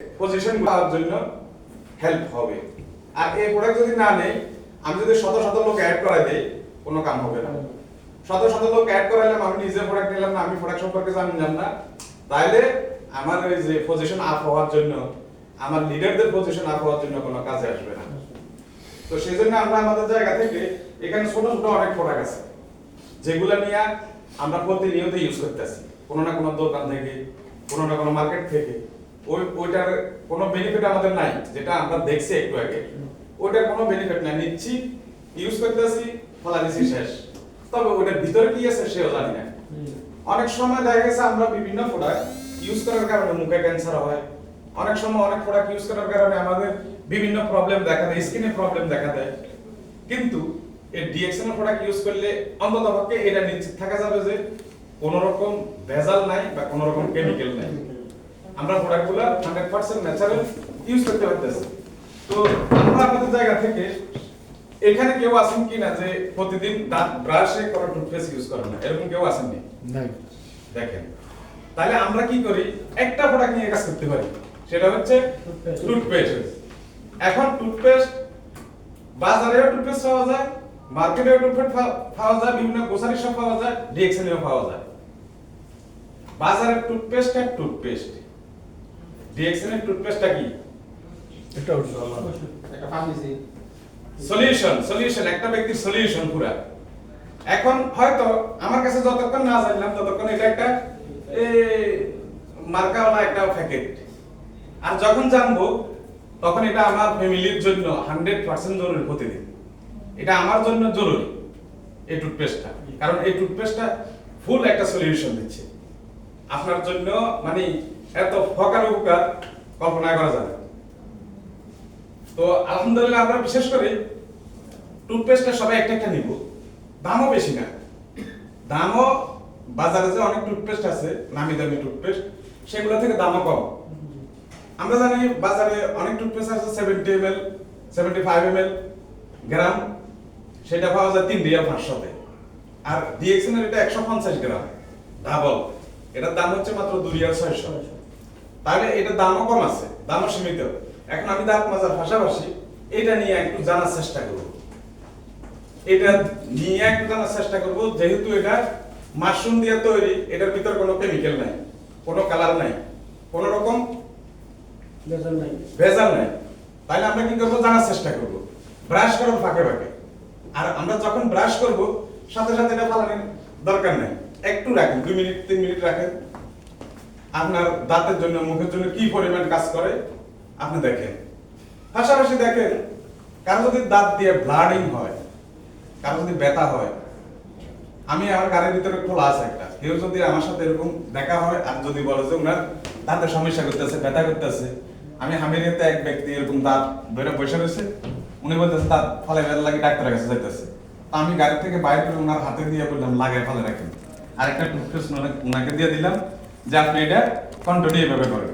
Position পাওয়ার জন্য help হবে। আর এই প্রোডাক্ট যদি না নেই, আমি যদি শত শত লোক অ্যাড করাই দেই, কোনো কাম হবে না। শত শত লোক অ্যাড করাইলাম, আমি নিজে প্রোডাক্ট নিলাম না, আমি প্রোডাক্ট সম্পর্কে জানলাম না, তাইলে আমার ওই যে পজিশন আপ হওয়ার জন্য, আমার লিডারদের পজিশন আপ হওয়ার জন্য কোনো কাজে আসবে না। তো সেই জন্য আমরা আমাদের জায়গা থেকে এখানে ছোট ছোট অনেক প্রোডাক্ট আছে যেগুলো নিয়ে আমরা প্রতিনিয়ত ইউজ করতেছি, কোনো না কোনো দোকান থেকে, কোনো না কোনো মার্কেট থেকে। ওইটার কোনো বেনিফিট আমাদের নাই, যেটা আমরা দেখছি একটু আগে, ওইটার কোনো বেনিফিট নাই, নিচ্ছি, ইউজ করতেছি, ফলা দিছি, শেষ। তবে ওইটার ভিতরে কি আছে সেও জানি না। অনেক সময় দেখা গেছে আমরা বিভিন্ন প্রোডাক্ট ইউজ করার কারণে মুখে ক্যান্সার হয়, অনেক সময় অনেক প্রোডাক্ট ইউজ করার কারণে আমাদের বিভিন্ন প্রবলেম দেখা দেয়, স্কিনে প্রবলেম দেখা দেয়। কিন্তু এই ডিএক্সএন প্রোডাক্ট ইউজ করলে অন্ততপক্ষে এটা নিশ্চিত থাকা যাবে যে কোনো রকম ভেজাল নাই বা কোনো রকম কেমিক্যাল নাই। আমরা প্রোডাক্টগুলো 100% ন্যাচারাল ইউজ করতে পারতেছি। তো আমরা আমাদের জায়গা থেকে এখানে কেউ আছেন কিনা যে প্রতিদিন দাঁত ব্রাশে কোনো টুথপেস্ট ইউজ করেন না, এরকম কেউ আছেন নি? নাই। দেখেন, তাহলে আমরা কি করি, একটা প্রোডাক্ট নিয়ে কাজ করতে পারি, সেটা হচ্ছে টুথপেস্ট। এখন টুথপেস্ট বাজারেও টুথপেস্ট পাওয়া যায়, মার্কেটেও টুথপেস্ট পাওয়া যায়, বিভিন্ন গ্রোসারি শপ পাওয়া যায়, ডিএক্সএনও পাওয়া যায়। বাজারের টুথপেস্ট আর টুথপেস্ট, ডিএক্সএন এর টুথপেস্টটা কি? এটা একটা ফার্মেসি সলিউশন, একটা ব্যক্তির সলিউশন পুরা। এখন হয়তো আমার কাছে যতক্ষণ না জানলাম ততক্ষণ এটা একটা মার্কাওয়ালা একটা প্যাকেট, আর যখন জানবো তখন এটা আমার ফ্যামিলির জন্য 100% জরুরি। প্রতিদিন এটা আমার জন্য জরুরি এই টুথপেস্টটা, কারণ এই টুথপেস্টটা ফুল একটা সলিউশন দিচ্ছে আপনার জন্য, মানে এত ফকার উপকার কল্পনা করা যায়। তো আলহামদুলিল্লাহ আমরা বিশেষ করে টুথপেস্টটা সবাই একটা একটা নিব, দামও বেশি না। দামও বাজারে যে অনেক টুথপেস্ট আছে নামি দামি টুথপেস্ট, সেগুলো থেকে দামও কম। আমরা জানি বাজারে অনেক টুথপেস্ট আছে 70 ml 75 ml গ্রাম, সেটা পাওয়া যায় 3 রিয়াল 500-তে। আর ডিএক্সএন এর এটা 150 গ্রাম ডাবল, এটার দাম হচ্ছে মাত্র 2 রিয়াল 600। তাহলে এটা দামও কম আছে, দামও সীমিত। এখন আমি দাঁত মাজার পাশাপাশি এটা নিয়ে একটু জানার চেষ্টা করব, যেহেতু এটা মাশরুম দিয়ে তৈরি, এটার ভিতর কোনো কেমিক্যাল নাই, কোনো কালার নাই, কোনো রকম ভেজাল নাই। তাহলে আমরা কি করব, জানার চেষ্টা করব ব্রাশ করার ফাঁকে ফাঁকে। আর আমরা যখন ব্রাশ করব সাথে সাথে এটা ফালানোর দরকার নাই, একটু রাখেন, 2 মিনিট 3 মিনিট রাখেন, আপনার দাঁতের জন্য মুখের জন্য কি পরিমাণ কাজ করে আপনি দেখেন। পাশাপাশি দেখেন, কারো যদি দাঁত দিয়ে ব্লাডিং হয়, কারো যদি ব্যথা হয়, আমি আমার গাড়ির ভিতরে খোলা আছে একটা, কেউ যদি আমার সাথে এরকম দেখা হয় আর যদি বলে যে ওনার দাঁতের সমস্যা করতেছে, ব্যথা করতেছে, আমি হামিরিয়াতে এক ব্যক্তি এরকম দাঁত ধরে বসে রয়েছে, উনি বলতেছে দাঁত ফলে ব্যথা লাগে, ডাক্তারের কাছে যাইতেছে। তো আমি গাড়ি থেকে বাইরে করে ওনার হাতে দিয়ে বললাম লাগাই ফলে রাখেন, আরেকটা টুথপেস্ট ওনাকে দিয়ে দিলাম যে আপনি এটা কন্টিনিউ এভাবে করেন।